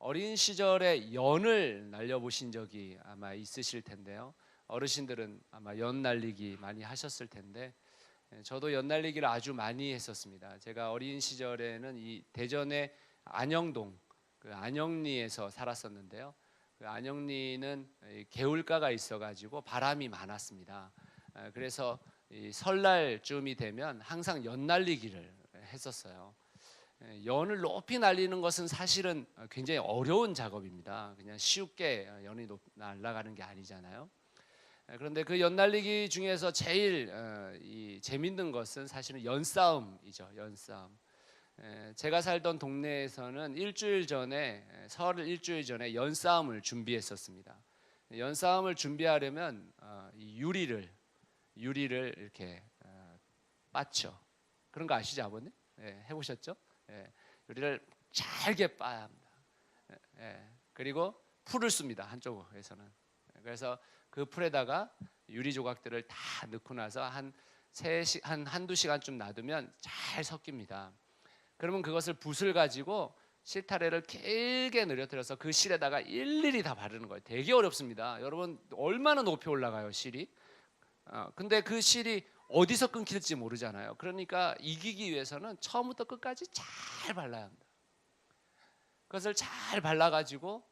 어린 시절에 연을 날려보신 적이 아마 있으실 텐데요. 어르신들은 아마 연 날리기 많이 하셨을 텐데 저도 연 날리기를 아주 많이 했었습니다. 제가 어린 시절에는 이 대전의 안영동 그 안영리에서 살았었는데요. 그 안영리는 개울가가 있어가지고 바람이 많았습니다. 그래서 이 설날쯤이 되면 항상 연 날리기를 했었어요. 연을 높이 날리는 것은 사실은 굉장히 어려운 작업입니다. 그냥 쉽게 연이 날아가는 게 아니잖아요. 그런데 그 연 날리기 중에서 제일 이 재밌는 것은 사실은 연싸움이죠. 연싸움. 제가 살던 동네에서는 설 일주일 전에 연싸움을 준비했었습니다. 연싸움을 준비하려면 이 유리를 이렇게 빻죠. 그런 거 아시죠, 아버님? 해보셨죠? 유리를 잘게 빠야 합니다. 그리고 풀을 씁니다. 한쪽에서는. 그래서 그 풀에다가 유리 조각들을 다 넣고 나서 한두 시간쯤 놔두면 잘 섞입니다. 그러면 그것을 붓을 가지고 실타래를 길게 늘어뜨려서 그 실에다가 일일이 다 바르는 거예요. 되게 어렵습니다. 여러분 얼마나 높이 올라가요, 실이? 근데 그 실이 어디서 끊길지 모르잖아요. 그러니까 이기기 위해서는 처음부터 끝까지 잘 발라야 합니다. 그것을 잘 발라가지고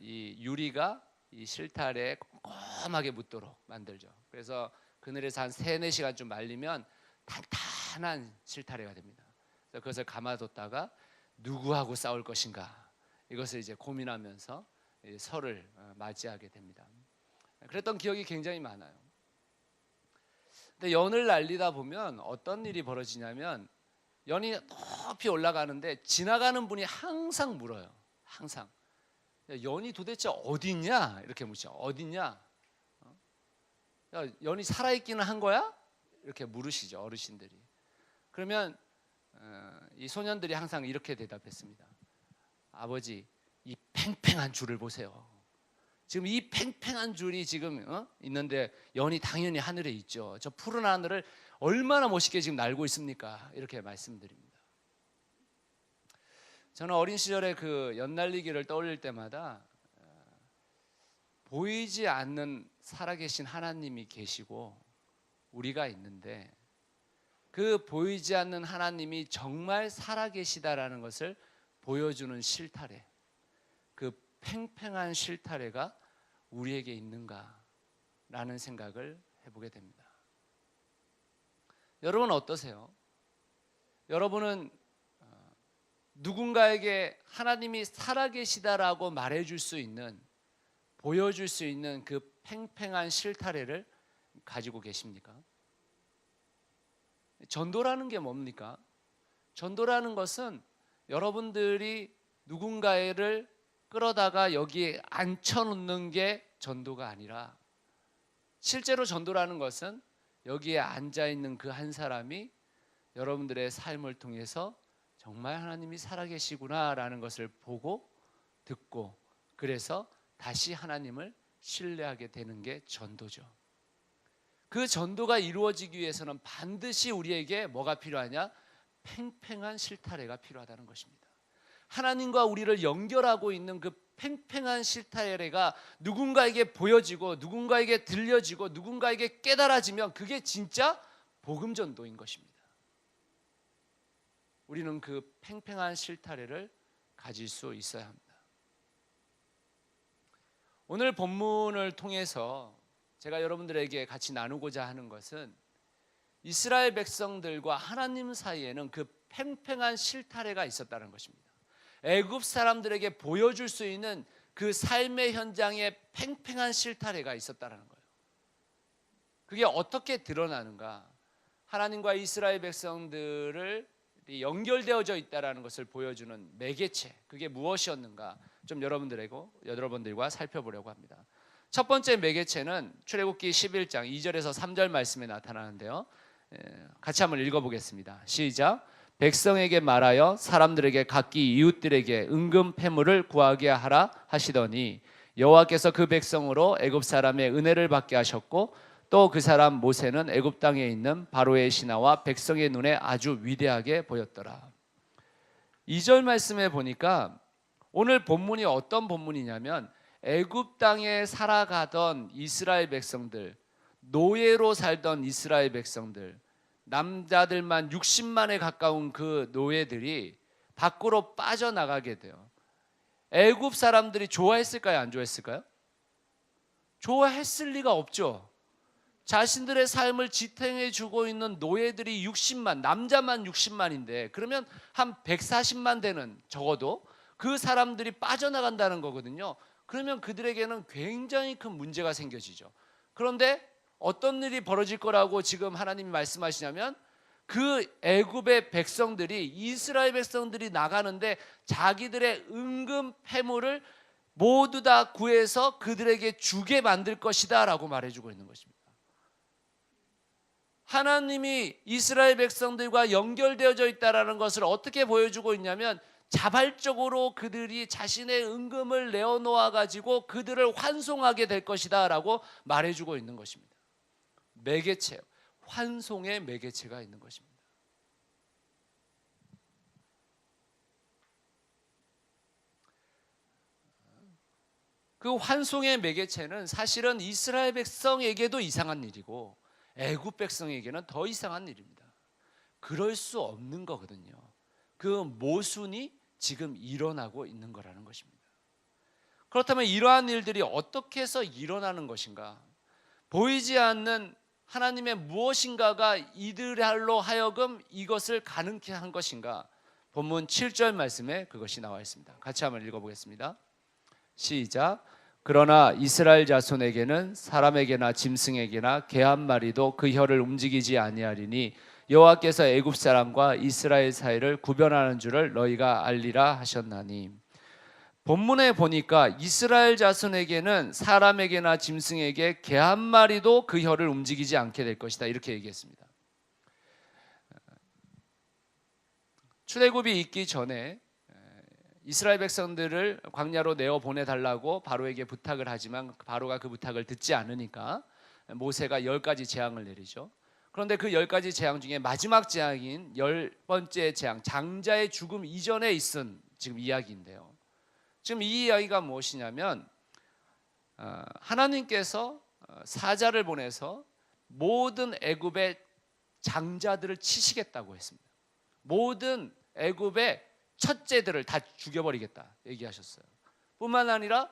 이 유리가 이 실타래에 꼼꼼하게 묻도록 만들죠. 그래서 그늘에서 한 3-4시간쯤 말리면 탄탄한 실타래가 됩니다. 그래서 그것을 감아뒀다가 누구하고 싸울 것인가 이것을 이제 고민하면서 설을 맞이하게 됩니다. 그랬던 기억이 굉장히 많아요. 근데 연을 날리다 보면 어떤 일이 벌어지냐면 연이 높이 올라가는데 지나가는 분이 항상 물어요. 항상 연이 도대체 어디 있냐 이렇게 묻죠. 어디 있냐? 야, 연이 살아있기는 한 거야? 이렇게 물으시죠, 어르신들이. 그러면 이 소년들이 항상 이렇게 대답했습니다. 아버지, 이 팽팽한 줄을 보세요. 지금 이 팽팽한 줄이 지금 있는데 연이 당연히 하늘에 있죠. 저 푸른 하늘을 얼마나 멋있게 지금 날고 있습니까? 이렇게 말씀드립니다. 저는 어린 시절에 그 연 날리기를 떠올릴 때마다 보이지 않는 살아계신 하나님이 계시고 우리가 있는데 그 보이지 않는 하나님이 정말 살아계시다라는 것을 보여주는 실타래, 그 팽팽한 실타래가 우리에게 있는가라는 생각을 해보게 됩니다. 여러분은 어떠세요? 여러분은 누군가에게 하나님이 살아계시다라고 말해줄 수 있는, 보여줄 수 있는 그 팽팽한 실타래를 가지고 계십니까? 전도라는 게 뭡니까? 전도라는 것은 여러분들이 누군가를 끌어다가 여기에 앉혀놓는 게 전도가 아니라 실제로 전도라는 것은 여기에 앉아있는 그 한 사람이 여러분들의 삶을 통해서 정말 하나님이 살아계시구나라는 것을 보고 듣고 그래서 다시 하나님을 신뢰하게 되는 게 전도죠. 그 전도가 이루어지기 위해서는 반드시 우리에게 뭐가 필요하냐? 팽팽한 실타래가 필요하다는 것입니다. 하나님과 우리를 연결하고 있는 그 팽팽한 실타래가 누군가에게 보여지고 누군가에게 들려지고 누군가에게 깨달아지면 그게 진짜 복음 전도인 것입니다. 우리는 그 팽팽한 실타래를 가질 수 있어야 합니다. 오늘 본문을 통해서 제가 여러분들에게 같이 나누고자 하는 것은 이스라엘 백성들과 하나님 사이에는 그 팽팽한 실타래가 있었다는 것입니다. 애굽 사람들에게 보여줄 수 있는 그 삶의 현장에 팽팽한 실타래가 있었다는 거예요. 그게 어떻게 드러나는가? 하나님과 이스라엘 백성들을 연결되어져 있다는 것을 보여주는 매개체, 그게 무엇이었는가? 좀 여러분들과 살펴보려고 합니다. 첫 번째 매개체는 출애굽기 11장 2절에서 3절 말씀에 나타나는데요. 같이 한번 읽어보겠습니다. 시작. 백성에게 말하여 사람들에게 각기 이웃들에게 은금 패물을 구하게 하라 하시더니 여호와께서 그 백성으로 애굽 사람의 은혜를 받게 하셨고 또 그 사람 모세는 애굽 땅에 있는 바로의 신하와 백성의 눈에 아주 위대하게 보였더라. 2절 말씀에 보니까 오늘 본문이 어떤 본문이냐면 애굽 땅에 살아가던 이스라엘 백성들, 노예로 살던 이스라엘 백성들, 남자들만 60만에 가까운 그 노예들이 밖으로 빠져나가게 돼요. 애굽 사람들이 좋아했을까요? 안 좋아했을까요? 좋아했을 리가 없죠. 자신들의 삶을 지탱해 주고 있는 노예들이 60만, 남자만 60만인데 그러면 한 140만 되는, 적어도 그 사람들이 빠져나간다는 거거든요. 그러면 그들에게는 굉장히 큰 문제가 생겨지죠. 그런데 어떤 일이 벌어질 거라고 지금 하나님이 말씀하시냐면, 그 애굽의 백성들이, 이스라엘 백성들이 나가는데 자기들의 은금 패물을 모두 다 구해서 그들에게 주게 만들 것이다 라고 말해주고 있는 것입니다. 하나님이 이스라엘 백성들과 연결되어져 있다는 것을 어떻게 보여주고 있냐면, 자발적으로 그들이 자신의 은금을 내어놓아 가지고 그들을 환송하게 될 것이다 라고 말해주고 있는 것입니다. 매개체, 환송의 매개체가 있는 것입니다. 그 환송의 매개체는 사실은 이스라엘 백성에게도 이상한 일이고 애굽 백성에게는 더 이상한 일입니다. 그럴 수 없는 거거든요. 그 모순이 지금 일어나고 있는 거라는 것입니다. 그렇다면 이러한 일들이 어떻게 해서 일어나는 것인가? 보이지 않는 하나님의 무엇인가가 이들로 하여금 이것을 가능케 한 것인가? 본문 7절 말씀에 그것이 나와 있습니다. 같이 한번 읽어보겠습니다. 시작. 그러나 이스라엘 자손에게는 사람에게나 짐승에게나 개 한 마리도 그 혀를 움직이지 아니하리니 여호와께서 애굽 사람과 이스라엘 사이를 구별하는 줄을 너희가 알리라 하셨나니. 본문에 보니까 이스라엘 자손에게는 사람에게나 짐승에게 개 한 마리도 그 혀를 움직이지 않게 될 것이다, 이렇게 얘기했습니다. 출애굽이 있기 전에 이스라엘 백성들을 광야로 내어 보내달라고 바로에게 부탁을 하지만 바로가 그 부탁을 듣지 않으니까 모세가 10가지 재앙을 내리죠. 그런데 그 10가지 재앙 중에 마지막 재앙인 10번째 재앙, 장자의 죽음 이전에 있은 지금 이야기인데요. 지금 이 이야기가 무엇이냐면, 하나님께서 사자를 보내서 모든 애굽의 장자들을 치시겠다고 했습니다. 모든 애굽의 첫째들을 다 죽여버리겠다 얘기하셨어요. 뿐만 아니라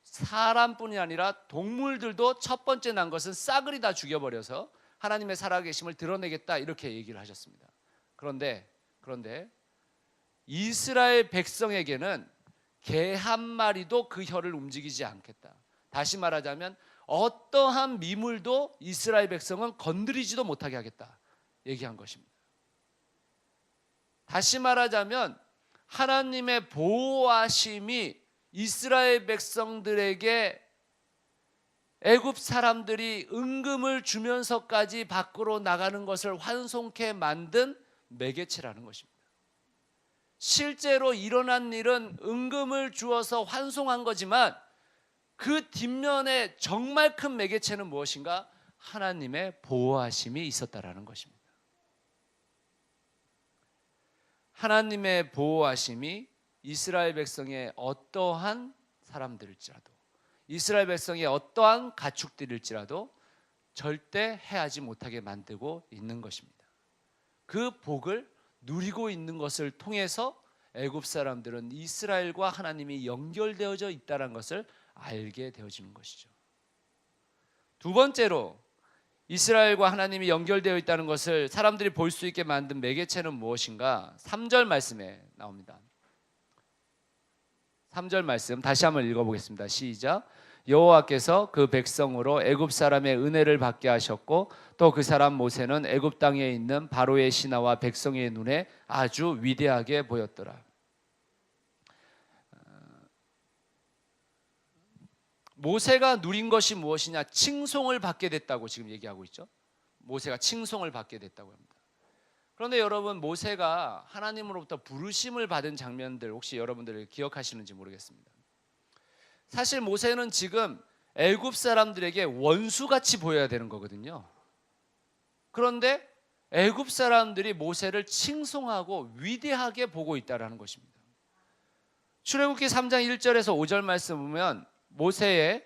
사람뿐이 아니라 동물들도 첫 번째 난 것은 싸그리 다 죽여버려서 하나님의 살아계심을 드러내겠다, 이렇게 얘기를 하셨습니다. 그런데 이스라엘 백성에게는 개 한 마리도 그 혀를 움직이지 않겠다. 다시 말하자면 어떠한 미물도 이스라엘 백성은 건드리지도 못하게 하겠다 얘기한 것입니다. 다시 말하자면 하나님의 보호하심이 이스라엘 백성들에게 애굽 사람들이 은금을 주면서까지 밖으로 나가는 것을 환송케 만든 매개체라는 것입니다. 실제로 일어난 일은 은금을 주어서 환송한 거지만 그 뒷면에 정말 큰 매개체는 무엇인가? 하나님의 보호하심이 있었다라는 것입니다. 하나님의 보호하심이 이스라엘 백성의 어떠한 사람들일지라도, 이스라엘 백성의 어떠한 가축들일지라도 절대 해하지 못하게 만들고 있는 것입니다. 그 복을 누리고 있는 것을 통해서 애굽 사람들은 이스라엘과 하나님이 연결되어져 있다는 것을 알게 되어지는 것이죠. 두 번째로 이스라엘과 하나님이 연결되어 있다는 것을 사람들이 볼 수 있게 만든 매개체는 무엇인가? 3절 말씀에 나옵니다. 3절 말씀 다시 한번 읽어보겠습니다. 시작. 여호와께서 그 백성으로 애굽 사람의 은혜를 받게 하셨고 또 그 사람 모세는 애굽 땅에 있는 바로의 신하와 백성의 눈에 아주 위대하게 보였더라. 모세가 누린 것이 무엇이냐? 칭송을 받게 됐다고 지금 얘기하고 있죠. 모세가 칭송을 받게 됐다고 합니다. 그런데 여러분, 모세가 하나님으로부터 부르심을 받은 장면들 혹시 여러분들 기억하시는지 모르겠습니다. 사실 모세는 지금 애굽 사람들에게 원수같이 보여야 되는 거거든요. 그런데 애굽 사람들이 모세를 칭송하고 위대하게 보고 있다는 것입니다. 출애굽기 3장 1절에서 5절 말씀 보면 모세의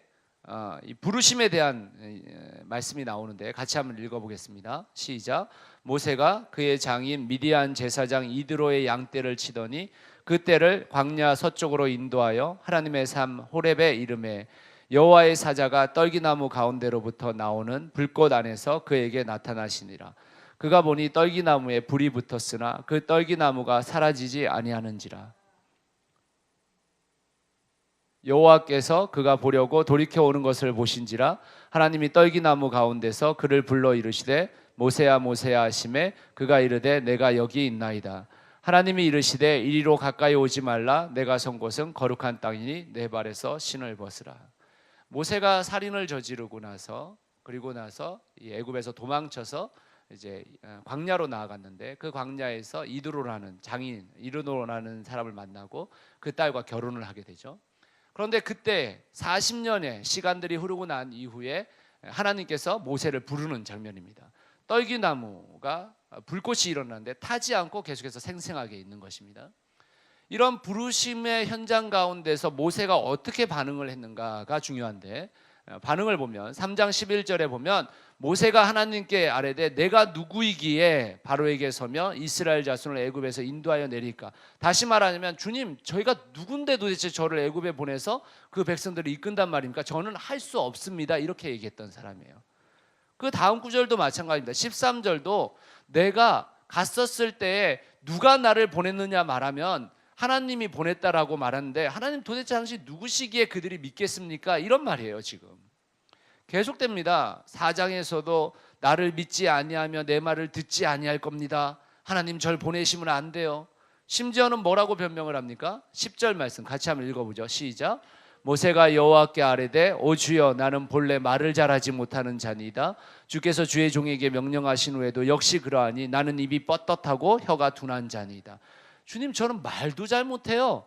이 부르심에 대한 말씀이 나오는데 같이 한번 읽어보겠습니다. 시작. 모세가 그의 장인 미디안 제사장 이드로의 양떼를 치더니 그 떼를 광야 서쪽으로 인도하여 하나님의 삶 호렙에 이르매 여호와의 사자가 떨기나무 가운데로부터 나오는 불꽃 안에서 그에게 나타나시니라. 그가 보니 떨기나무에 불이 붙었으나 그 떨기나무가 사라지지 아니하는지라. 여호와께서 그가 보려고 돌이켜 오는 것을 보신지라. 하나님이 떨기나무 가운데서 그를 불러 이르시되 모세야 모세야 하시매 그가 이르되 내가 여기 있나이다. 하나님이 이르시되 이리로 가까이 오지 말라. 내가 선 곳은 거룩한 땅이니 내 발에서 신을 벗으라. 모세가 살인을 저지르고 나서 그리고 나서 이 애굽에서 도망쳐서 이제 광야로 나아갔는데 그 광야에서 이드로라는 장인 이르노라는 사람을 만나고 그 딸과 결혼을 하게 되죠. 그런데 그때 40년의 시간들이 흐르고 난 이후에 하나님께서 모세를 부르는 장면입니다. 떨기나무가 불꽃이 일어나는데 타지 않고 계속해서 생생하게 있는 것입니다. 이런 부르심의 현장 가운데서 모세가 어떻게 반응을 했는가가 중요한데, 반응을 보면 3장 11절에 보면 모세가 하나님께 아뢰되 내가 누구이기에 바로에게 서며 이스라엘 자손을 애굽에서 인도하여 내릴까. 다시 말하면 주님, 저희가 누군데 도대체 저를 애굽에 보내서 그 백성들을 이끈단 말입니까? 저는 할 수 없습니다. 이렇게 얘기했던 사람이에요. 그 다음 구절도 마찬가지입니다. 13절도 내가 갔었을 때에 누가 나를 보냈느냐 말하면 하나님이 보냈다라고 말하는데, 하나님 도대체 당신 누구시기에 그들이 믿겠습니까? 이런 말이에요. 지금 계속됩니다. 4장에서도 나를 믿지 아니하며 내 말을 듣지 아니할 겁니다. 하나님 절 보내시면 안 돼요. 심지어는 뭐라고 변명을 합니까? 10절 말씀 같이 한번 읽어보죠. 시작. 모세가 여호와께 아뢰되 오 주여 나는 본래 말을 잘하지 못하는 자니이다. 주께서 주의 종에게 명령하신 후에도 역시 그러하니 나는 입이 뻣뻣하고 혀가 둔한 자니이다. 주님, 저는 말도 잘 못해요.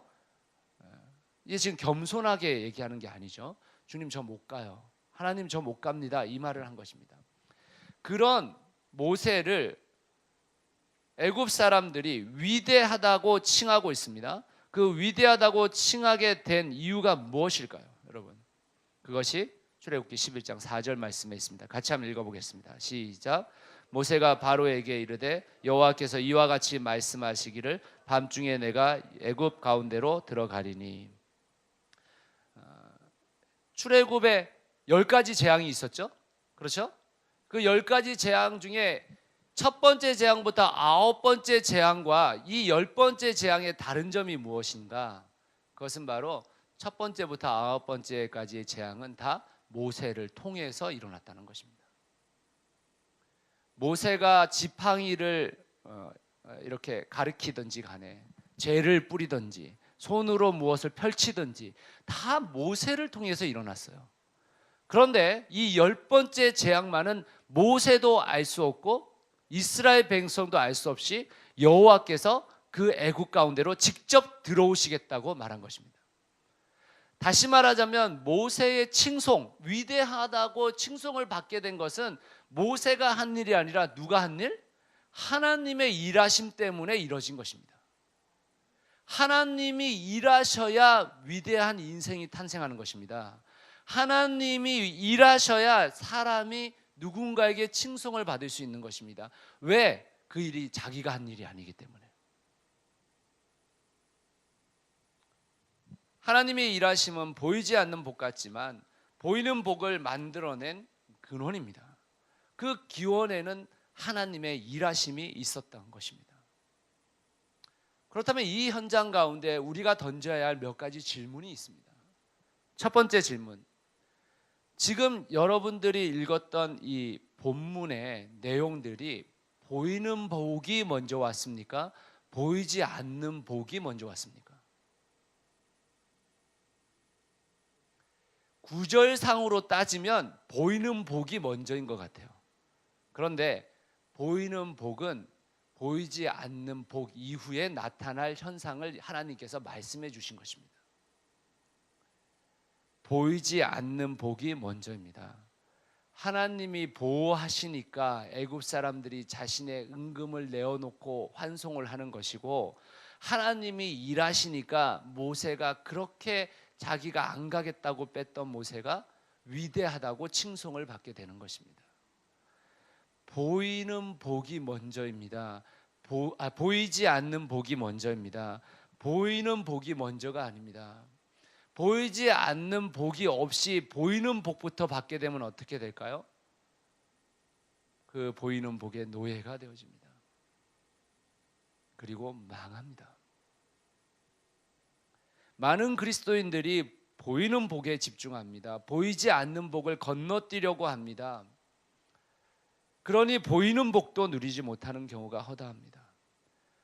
이게 지금 겸손하게 얘기하는 게 아니죠. 주님, 저 못 가요. 하나님, 저 못 갑니다. 이 말을 한 것입니다. 그런 모세를 애굽 사람들이 위대하다고 칭하고 있습니다. 그 위대하다고 칭하게 된 이유가 무엇일까요, 여러분? 그것이 출애굽기 11장 4절 말씀에 있습니다. 같이 한번 읽어보겠습니다. 시작. 모세가 바로에게 이르되 여호와께서 이와 같이 말씀하시기를 밤중에 내가 애굽 가운데로 들어가리니. 출애굽에 10가지 재앙이 있었죠. 그렇죠? 그 10가지 재앙 중에 첫 번째 재앙부터 9번째 재앙과 이 10번째 재앙의 다른 점이 무엇인가? 그것은 바로 첫 번째부터 9번째까지의 재앙은 다 모세를 통해서 일어났다는 것입니다. 모세가 지팡이를 이렇게 가리키든지 간에 죄를 뿌리든지 손으로 무엇을 펼치든지 다 모세를 통해서 일어났어요. 그런데 이 10번째 재앙만은 모세도 알 수 없고 이스라엘 백성도 알 수 없이 여호와께서 그 애굽 가운데로 직접 들어오시겠다고 말한 것입니다. 다시 말하자면 모세의 칭송, 위대하다고 칭송을 받게 된 것은 모세가 한 일이 아니라 누가 한 일? 하나님의 일하심 때문에 이루어진 것입니다. 하나님이 일하셔야 위대한 인생이 탄생하는 것입니다. 하나님이 일하셔야 사람이 누군가에게 칭송을 받을 수 있는 것입니다. 왜? 그 일이 자기가 한 일이 아니기 때문에. 하나님의 일하심은 보이지 않는 복 같지만 보이는 복을 만들어낸 근원입니다. 그 기원에는 하나님의 일하심이 있었던 것입니다. 그렇다면 이 현장 가운데 우리가 던져야 할 몇 가지 질문이 있습니다. 첫 번째 질문, 지금 여러분들이 읽었던 이 본문의 내용들이 보이는 복이 먼저 왔습니까? 보이지 않는 복이 먼저 왔습니까? 구절상으로 따지면 보이는 복이 먼저인 것 같아요. 그런데 보이는 복은 보이지 않는 복 이후에 나타날 현상을 하나님께서 말씀해 주신 것입니다. 보이지 않는 복이 먼저입니다. 하나님이 보호하시니까 애굽 사람들이 자신의 은금을 내어놓고 환송을 하는 것이고, 하나님이 일하시니까 모세가 그렇게 자기가 안 가겠다고 뺐던 모세가 위대하다고 칭송을 받게 되는 것입니다. 보이는 복이 먼저입니다. 보이지 않는 복이 먼저입니다. 보이는 복이 먼저가 아닙니다. 보이지 않는 복이 없이 보이는 복부터 받게 되면 어떻게 될까요? 그 보이는 복의 노예가 되어집니다. 그리고 망합니다. 많은 그리스도인들이 보이는 복에 집중합니다. 보이지 않는 복을 건너뛰려고 합니다. 그러니 보이는 복도 누리지 못하는 경우가 허다합니다.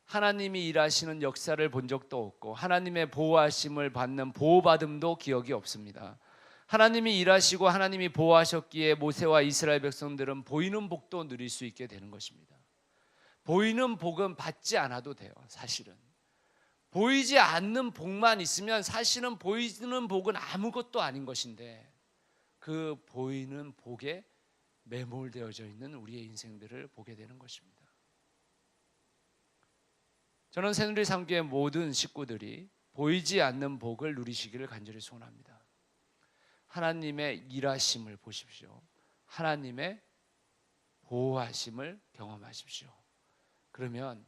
하나님이 일하시는 역사를 본 적도 없고 하나님의 보호하심을 받는 보호받음도 기억이 없습니다. 하나님이 일하시고 하나님이 보호하셨기에 모세와 이스라엘 백성들은 보이는 복도 누릴 수 있게 되는 것입니다. 보이는 복은 받지 않아도 돼요. 사실은 보이지 않는 복만 있으면 사실은 보이는 복은 아무것도 아닌 것인데 그 보이는 복에 매몰되어져 있는 우리의 인생들을 보게 되는 것입니다. 저는 새누리 삼교의 모든 식구들이 보이지 않는 복을 누리시기를 간절히 소원합니다. 하나님의 일하심을 보십시오. 하나님의 보호하심을 경험하십시오. 그러면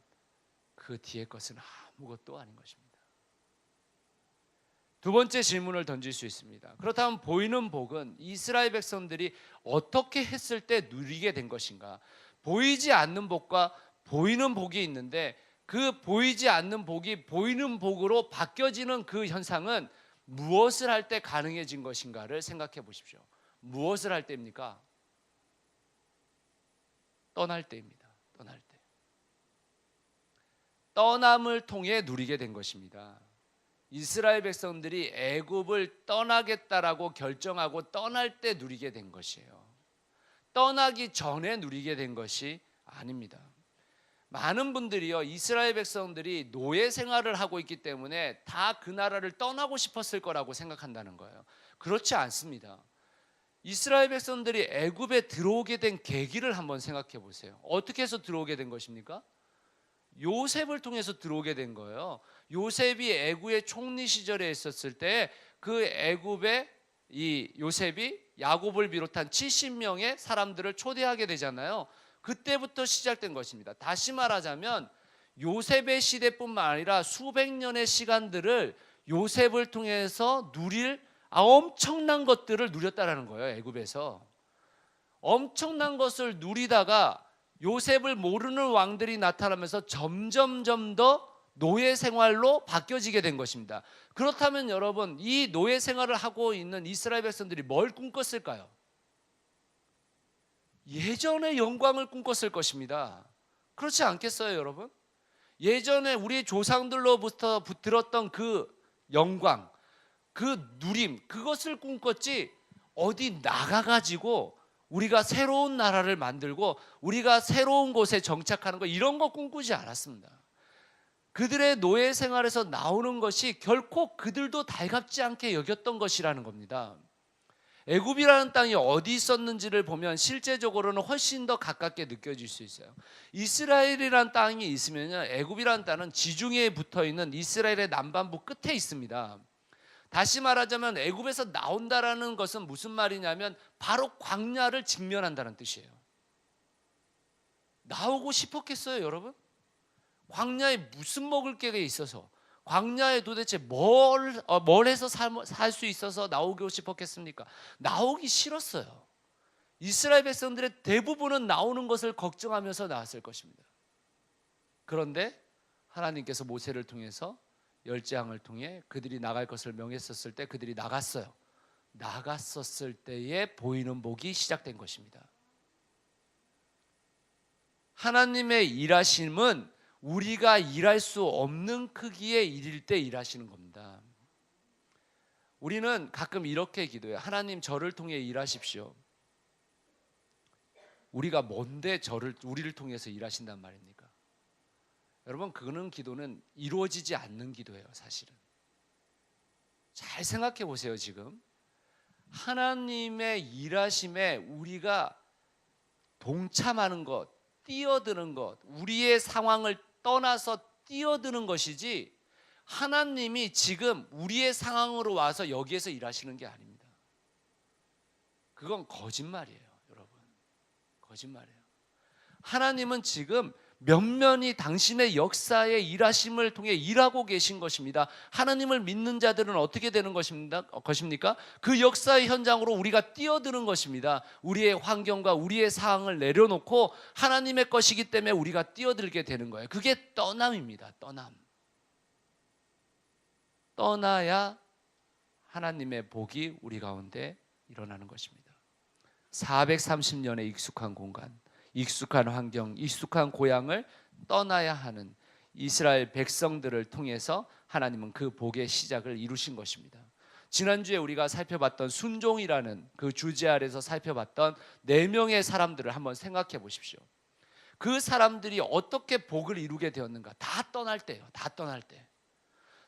그 뒤의 것은 아무것도 아닌 것입니다. 두 번째 질문을 던질 수 있습니다. 그렇다면 보이는 복은 이스라엘 백성들이 어떻게 했을 때 누리게 된 것인가? 보이지 않는 복과 보이는 복이 있는데 그 보이지 않는 복이 보이는 복으로 바뀌어지는 그 현상은 무엇을 할 때 가능해진 것인가를 생각해 보십시오. 무엇을 할 때입니까? 떠날 때입니다. 떠날 때. 떠남을 통해 누리게 된 것입니다. 이스라엘 백성들이 애굽을 떠나겠다라고 결정하고 떠날 때 누리게 된 것이에요. 떠나기 전에 누리게 된 것이 아닙니다. 많은 분들이요, 이스라엘 백성들이 노예 생활을 하고 있기 때문에 다 그 나라를 떠나고 싶었을 거라고 생각한다는 거예요. 그렇지 않습니다. 이스라엘 백성들이 애굽에 들어오게 된 계기를 한번 생각해 보세요. 어떻게 해서 들어오게 된 것입니까? 요셉을 통해서 들어오게 된 거예요. 요셉이 애굽의 총리 시절에 있었을 때 그 애굽에 이 요셉이 야곱을 비롯한 70명의 사람들을 초대하게 되잖아요. 그때부터 시작된 것입니다. 다시 말하자면 요셉의 시대뿐만 아니라 수백 년의 시간들을 요셉을 통해서 누릴 엄청난 것들을 누렸다라는 거예요. 애굽에서 엄청난 것을 누리다가 요셉을 모르는 왕들이 나타나면서 점점점 더 노예 생활로 바뀌어지게 된 것입니다. 그렇다면 여러분, 이 노예 생활을 하고 있는 이스라엘 백성들이 뭘 꿈꿨을까요? 예전의 영광을 꿈꿨을 것입니다. 그렇지 않겠어요, 여러분? 예전에 우리 조상들로부터 들었던 그 영광, 그 누림, 그것을 꿈꿨지 어디 나가가지고 우리가 새로운 나라를 만들고 우리가 새로운 곳에 정착하는 거, 이런 거 꿈꾸지 않았습니다. 그들의 노예 생활에서 나오는 것이 결코 그들도 달갑지 않게 여겼던 것이라는 겁니다. 애굽이라는 땅이 어디 있었는지를 보면 실제적으로는 훨씬 더 가깝게 느껴질 수 있어요. 이스라엘이라는 땅이 있으면요, 애굽이라는 땅은 지중해에 붙어있는 이스라엘의 남반부 끝에 있습니다. 다시 말하자면 애굽에서 나온다라는 것은 무슨 말이냐면 바로 광야를 직면한다는 뜻이에요. 나오고 싶었겠어요, 여러분? 광야에 무슨 먹을 게 있어서, 광야에 도대체 뭘 해서 살 수 있어서 나오고 싶었겠습니까? 나오기 싫었어요. 이스라엘 백성들의 대부분은 나오는 것을 걱정하면서 나왔을 것입니다. 그런데 하나님께서 모세를 통해서 열재앙을 통해 그들이 나갈 것을 명했었을 때 그들이 나갔어요. 나갔었을 때에 보이는 복이 시작된 것입니다. 하나님의 일하심은 우리가 일할 수 없는 크기의 일일 때 일하시는 겁니다. 우리는 가끔 이렇게 기도해요. 하나님, 저를 통해 일하십시오. 우리가 뭔데 우리를 통해서 일하신단 말입니까? 여러분, 그거는 기도는 이루어지지 않는 기도예요. 사실은 잘 생각해 보세요. 지금 하나님의 일하심에 우리가 동참하는 것, 뛰어드는 것, 우리의 상황을 떠나서 뛰어드는 것이지 하나님이 지금 우리의 상황으로 와서 여기에서 일하시는 게 아닙니다. 그건 거짓말이에요, 여러분. 거짓말이에요. 하나님은 지금 면면히 당신의 역사의 일하심을 통해 일하고 계신 것입니다. 하나님을 믿는 자들은 어떻게 되는 것입니까? 그 역사의 현장으로 우리가 뛰어드는 것입니다. 우리의 환경과 우리의 상황을 내려놓고 하나님의 것이기 때문에 우리가 뛰어들게 되는 거예요. 그게 떠남입니다. 떠남. 떠나야 하나님의 복이 우리 가운데 일어나는 것입니다. 430년의 익숙한 공간, 익숙한 환경, 익숙한 고향을 떠나야 하는 이스라엘 백성들을 통해서 하나님은 그 복의 시작을 이루신 것입니다. 지난주에 우리가 살펴봤던 순종이라는 그 주제 아래서 살펴봤던 4명의 사람들을 한번 생각해 보십시오. 그 사람들이 어떻게 복을 이루게 되었는가? 다 떠날 때예요. 다 떠날 때.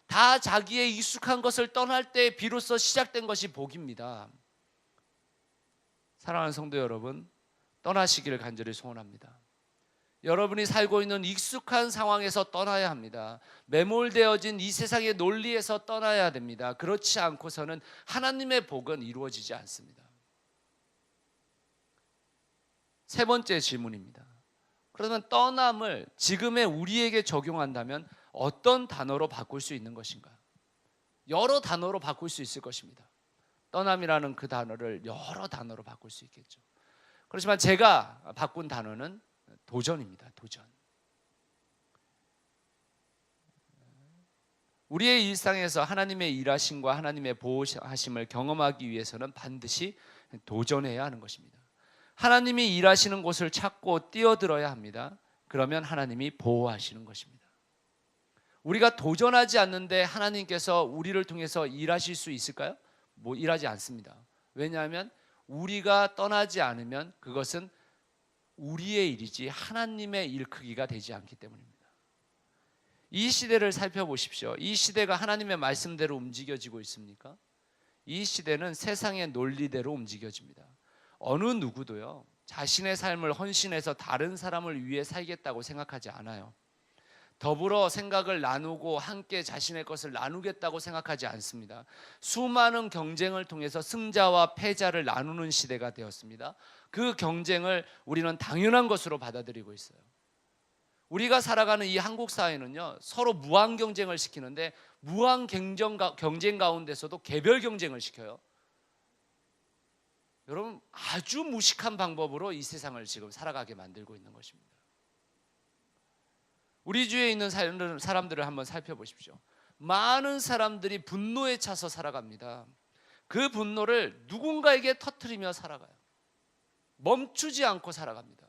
다 자기의 익숙한 것을 떠날 때 비로소 시작된 것이 복입니다. 사랑하는 성도 여러분, 떠나시기를 간절히 소원합니다. 여러분이 살고 있는 익숙한 상황에서 떠나야 합니다. 매몰되어진 이 세상의 논리에서 떠나야 됩니다. 그렇지 않고서는 하나님의 복은 이루어지지 않습니다. 세 번째 질문입니다. 그러면 떠남을 지금의 우리에게 적용한다면 어떤 단어로 바꿀 수 있는 것인가? 여러 단어로 바꿀 수 있을 것입니다. 떠남이라는 그 단어를 여러 단어로 바꿀 수 있겠죠. 그렇지만 제가 바꾼 단어는 도전입니다. 도전. 우리의 일상에서 하나님의 일하심과 하나님의 보호하심을 경험하기 위해서는 반드시 도전해야 하는 것입니다. 하나님이 일하시는 곳을 찾고 뛰어들어야 합니다. 그러면 하나님이 보호하시는 것입니다. 우리가 도전하지 않는데 하나님께서 우리를 통해서 일하실 수 있을까요? 일하지 않습니다. 왜냐하면 우리가 떠나지 않으면 그것은 우리의 일이지 하나님의 일 크기가 되지 않기 때문입니다. 이 시대를 살펴보십시오. 이 시대가 하나님의 말씀대로 움직여지고 있습니까? 이 시대는 세상의 논리대로 움직여집니다. 어느 누구도요, 자신의 삶을 헌신해서 다른 사람을 위해 살겠다고 생각하지 않아요. 더불어 생각을 나누고 함께 자신의 것을 나누겠다고 생각하지 않습니다. 수많은 경쟁을 통해서 승자와 패자를 나누는 시대가 되었습니다. 그 경쟁을 우리는 당연한 것으로 받아들이고 있어요. 우리가 살아가는 이 한국 사회는요, 서로 무한 경쟁을 시키는데 무한 경쟁 가운데서도 개별 경쟁을 시켜요. 여러분, 아주 무식한 방법으로 이 세상을 지금 살아가게 만들고 있는 것입니다. 우리 주위에 있는 사람들을 한번 살펴보십시오. 많은 사람들이 분노에 차서 살아갑니다. 그 분노를 누군가에게 터뜨리며 살아가요. 멈추지 않고 살아갑니다.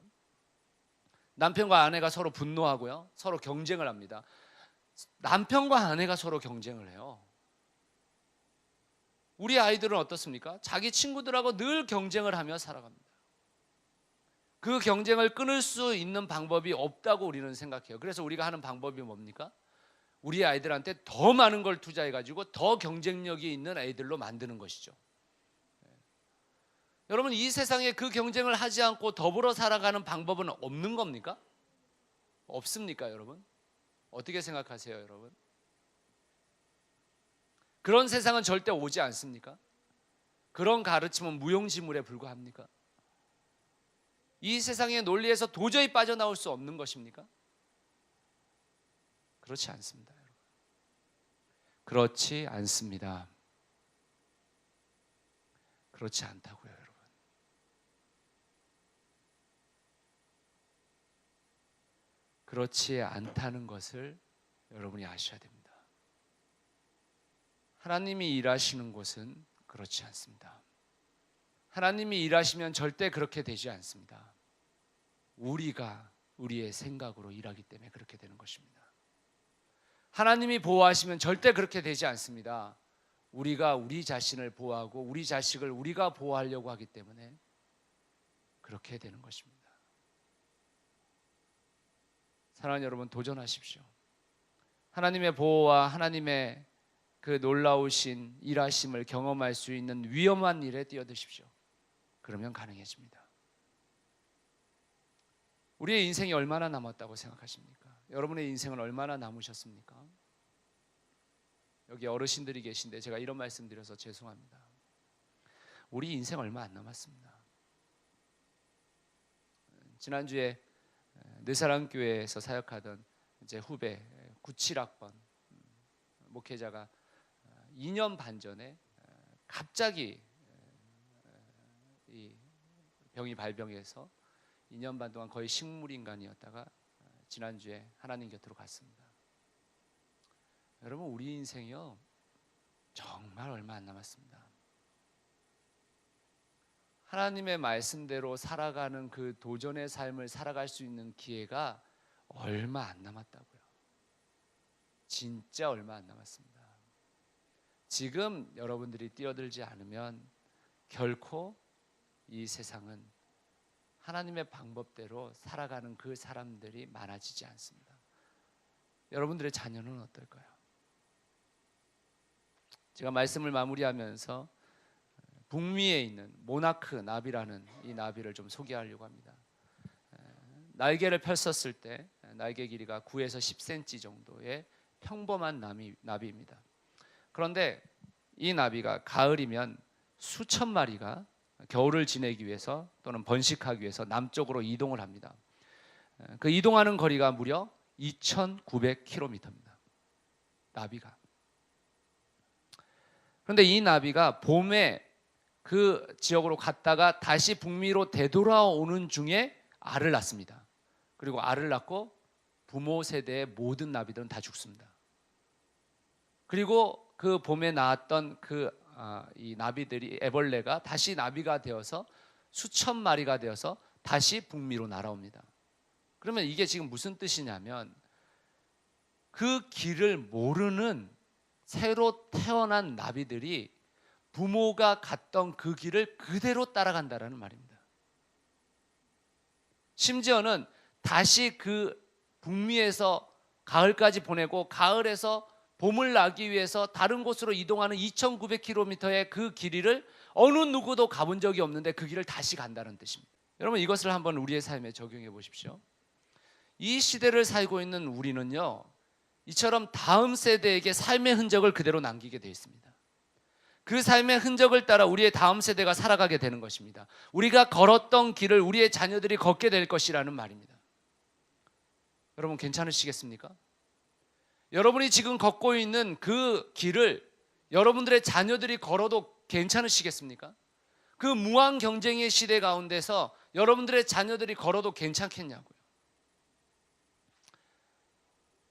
남편과 아내가 서로 분노하고요, 서로 경쟁을 합니다. 남편과 아내가 서로 경쟁을 해요. 우리 아이들은 어떻습니까? 자기 친구들하고 늘 경쟁을 하며 살아갑니다. 그 경쟁을 끊을 수 있는 방법이 없다고 우리는 생각해요. 그래서 우리가 하는 방법이 뭡니까? 우리 아이들한테 더 많은 걸 투자해가지고 더 경쟁력이 있는 애들로 만드는 것이죠. 여러분, 이 세상에 그 경쟁을 하지 않고 더불어 살아가는 방법은 없는 겁니까? 없습니까, 여러분? 어떻게 생각하세요, 여러분? 그런 세상은 절대 오지 않습니까? 그런 가르침은 무용지물에 불과합니까? 이 세상의 논리에서 도저히 빠져나올 수 없는 것입니까? 그렇지 않습니다, 여러분. 그렇지 않습니다. 그렇지 않다고요, 여러분. 그렇지 않다는 것을 여러분이 아셔야 됩니다. 하나님이 일하시는 곳은 그렇지 않습니다. 하나님이 일하시면 절대 그렇게 되지 않습니다. 우리가 우리의 생각으로 일하기 때문에 그렇게 되는 것입니다. 하나님이 보호하시면 절대 그렇게 되지 않습니다. 우리가 우리 자신을 보호하고 우리 자식을 우리가 보호하려고 하기 때문에 그렇게 되는 것입니다. 사랑하는 여러분, 도전하십시오. 하나님의 보호와 하나님의 그 놀라우신 일하심을 경험할 수 있는 위험한 일에 뛰어드십시오. 그러면 가능해집니다. 우리의 인생이 얼마나 남았다고 생각하십니까? 여러분의 인생은 얼마나 남으셨습니까? 여기 어르신들이 계신데 제가 이런 말씀 드려서 죄송합니다. 우리 인생 얼마 안 남았습니다. 지난주에 느사랑교회에서 사역하던 제 후배 97학번 목회자가 2년 반 전에 갑자기 이 병이 발병해서 2년 반 동안 거의 식물인간이었다가 지난주에 하나님 곁으로 갔습니다. 여러분, 우리 인생이요 정말 얼마 안 남았습니다. 하나님의 말씀대로 살아가는 그 도전의 삶을 살아갈 수 있는 기회가 얼마 안 남았다고요. 진짜 얼마 안 남았습니다. 지금 여러분들이 뛰어들지 않으면 결코 이 세상은 하나님의 방법대로 살아가는 그 사람들이 많아지지 않습니다. 여러분들의 자녀는 어떨까요? 제가 말씀을 마무리하면서 북미에 있는 모나크 나비라는 이 나비를 좀 소개하려고 합니다. 날개를 펼쳤을 때 날개 길이가 9에서 10cm 정도의 평범한 나비입니다. 그런데 이 나비가 가을이면 수천 마리가 겨울을 지내기 위해서 또는 번식하기 위해서 남쪽으로 이동을 합니다. 그 이동하는 거리가 무려 2,900km입니다. 나비가. 그런데 이 나비가 봄에 그 지역으로 갔다가 다시 북미로 되돌아오는 중에 알을 낳습니다. 그리고 알을 낳고 부모 세대의 모든 나비들은 다 죽습니다. 그리고 그 봄에 낳았던 이 나비들이 애벌레가 다시 나비가 되어서 수천 마리가 되어서 다시 북미로 날아옵니다. 그러면 이게 지금 무슨 뜻이냐면 그 길을 모르는 새로 태어난 나비들이 부모가 갔던 그 길을 그대로 따라간다라는 말입니다. 심지어는 다시 그 북미에서 가을까지 보내고 가을에서 봄을 나기 위해서 다른 곳으로 이동하는 2,900km의 그 길이를 어느 누구도 가본 적이 없는데 그 길을 다시 간다는 뜻입니다. 여러분, 이것을 한번 우리의 삶에 적용해 보십시오. 이 시대를 살고 있는 우리는요, 이처럼 다음 세대에게 삶의 흔적을 그대로 남기게 되어 있습니다. 그 삶의 흔적을 따라 우리의 다음 세대가 살아가게 되는 것입니다. 우리가 걸었던 길을 우리의 자녀들이 걷게 될 것이라는 말입니다. 여러분, 괜찮으시겠습니까? 여러분이 지금 걷고 있는 그 길을 여러분들의 자녀들이 걸어도 괜찮으시겠습니까? 그 무한 경쟁의 시대 가운데서 여러분들의 자녀들이 걸어도 괜찮겠냐고요.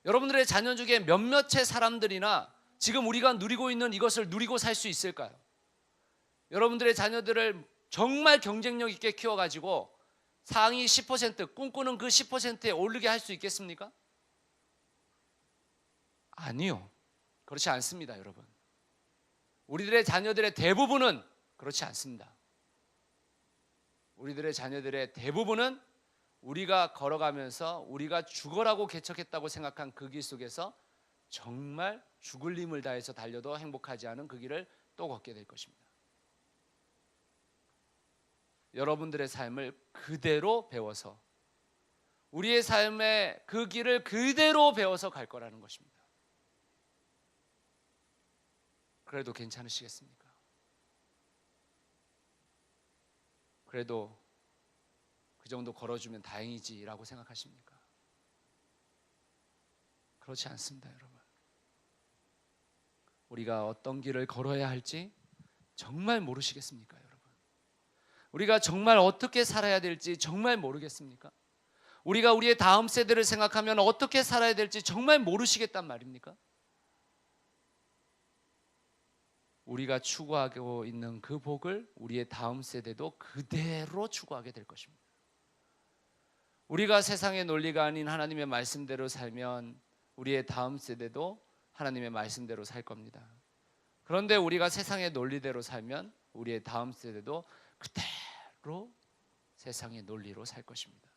여러분들의 자녀 중에 몇몇의 사람들이나 지금 우리가 누리고 있는 이것을 누리고 살 수 있을까요? 여러분들의 자녀들을 정말 경쟁력 있게 키워가지고 상위 10%, 꿈꾸는 그 10%에 오르게 할 수 있겠습니까? 아니요. 그렇지 않습니다, 여러분. 우리들의 자녀들의 대부분은 그렇지 않습니다. 우리들의 자녀들의 대부분은 우리가 걸어가면서 우리가 죽어라고 개척했다고 생각한 그 길 속에서 정말 죽을 힘을 다해서 달려도 행복하지 않은 그 길을 또 걷게 될 것입니다. 여러분들의 삶을 그대로 배워서 우리의 삶의 그 길을 그대로 배워서 갈 거라는 것입니다. 그래도 괜찮으시겠습니까? 그래도 그 정도 걸어주면 다행이지라고 생각하십니까? 그렇지 않습니다, 여러분. 우리가 어떤 길을 걸어야 할지 정말 모르시겠습니까, 여러분? 우리가 정말 어떻게 살아야 될지 정말 모르겠습니까? 우리가 우리의 다음 세대를 생각하면 어떻게 살아야 될지 정말 모르시겠단 말입니까? 우리가 추구하고 있는 그 복을 우리의 다음 세대도 그대로 추구하게 될 것입니다. 우리가 세상의 논리가 아닌 하나님의 말씀대로 살면 우리의 다음 세대도 하나님의 말씀대로 살 겁니다. 그런데 우리가 세상의 논리대로 살면 우리의 다음 세대도 그대로 세상의 논리로 살 것입니다.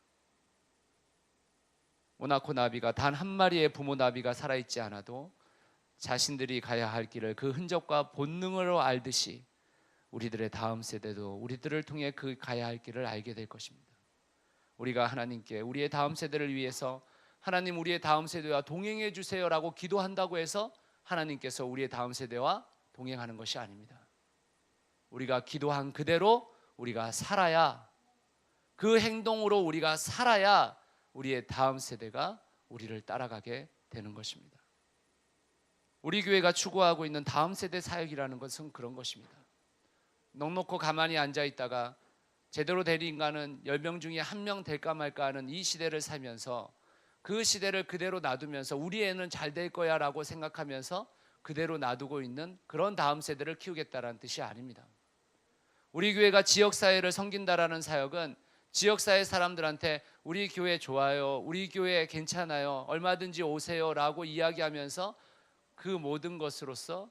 모나코 나비가 단 한 마리의 부모 나비가 살아있지 않아도 자신들이 가야 할 길을 그 흔적과 본능으로 알듯이 우리들의 다음 세대도 우리들을 통해 그 가야 할 길을 알게 될 것입니다. 우리가 하나님께 우리의 다음 세대를 위해서 하나님 우리의 다음 세대와 동행해 주세요라고 기도한다고 해서 하나님께서 우리의 다음 세대와 동행하는 것이 아닙니다. 우리가 기도한 그대로 우리가 살아야, 그 행동으로 우리가 살아야 우리의 다음 세대가 우리를 따라가게 되는 것입니다. 우리 교회가 추구하고 있는 다음 세대 사역이라는 것은 그런 것입니다. 넉넉히 가만히 앉아 있다가 제대로 될 인간은 10명 중에 1명 될까 말까 하는 이 시대를 살면서 그 시대를 그대로 놔두면서 우리 애는 잘 될 거야 라고 생각하면서 그대로 놔두고 있는 그런 다음 세대를 키우겠다라는 뜻이 아닙니다. 우리 교회가 지역사회를 섬긴다라는 사역은 지역사회 사람들한테 우리 교회 좋아요, 우리 교회 괜찮아요, 얼마든지 오세요 라고 이야기하면서 그 모든 것으로서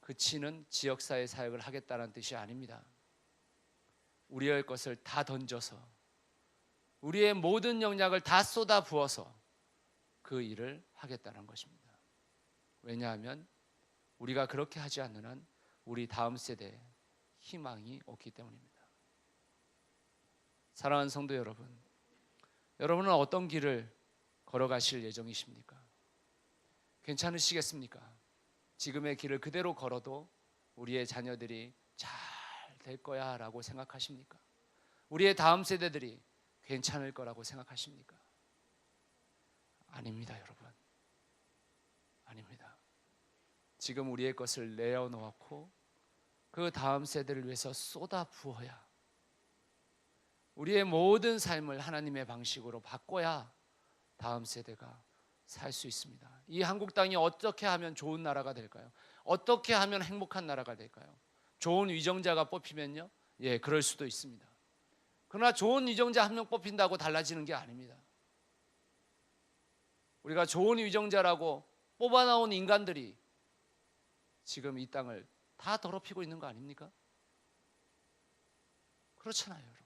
그치는 지역사회 사역을 하겠다는 뜻이 아닙니다. 우리의 것을 다 던져서 우리의 모든 역량을 다 쏟아 부어서 그 일을 하겠다는 것입니다. 왜냐하면 우리가 그렇게 하지 않는 한 우리 다음 세대에 희망이 없기 때문입니다. 사랑하는 성도 여러분, 여러분은 어떤 길을 걸어가실 예정이십니까? 괜찮으시겠습니까? 지금의 길을 그대로 걸어도 우리의 자녀들이 잘 될 거야 라고 생각하십니까? 우리의 다음 세대들이 괜찮을 거라고 생각하십니까? 아닙니다, 여러분. 아닙니다. 지금 우리의 것을 내어놓고 그 다음 세대를 위해서 쏟아 부어야, 우리의 모든 삶을 하나님의 방식으로 바꿔야 다음 세대가 살 수 있습니다. 이 한국 땅이 어떻게 하면 좋은 나라가 될까요? 어떻게 하면 행복한 나라가 될까요? 좋은 위정자가 뽑히면요, 예, 그럴 수도 있습니다. 그러나 좋은 위정자 한 명 뽑힌다고 달라지는 게 아닙니다. 우리가 좋은 위정자라고 뽑아나온 인간들이 지금 이 땅을 다 더럽히고 있는 거 아닙니까? 그렇잖아요, 여러분.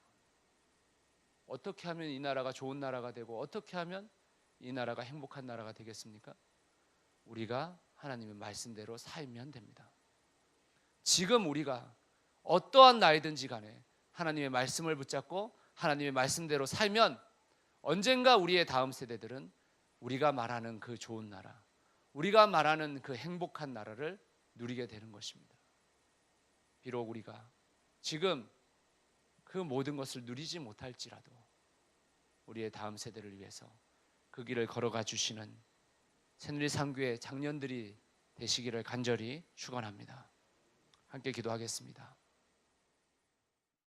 어떻게 하면 이 나라가 좋은 나라가 되고 어떻게 하면 이 나라가 행복한 나라가 되겠습니까? 우리가 하나님의 말씀대로 살면 됩니다. 지금 우리가 어떠한 나이든지 간에 하나님의 말씀을 붙잡고 하나님의 말씀대로 살면 언젠가 우리의 다음 세대들은 우리가 말하는 그 좋은 나라, 우리가 말하는 그 행복한 나라를 누리게 되는 것입니다. 비록 우리가 지금 그 모든 것을 누리지 못할지라도 우리의 다음 세대를 위해서 그 길을 걸어가 주시는 새누리 상교회 장년들이 되시기를 간절히 축원합니다. 함께 기도하겠습니다.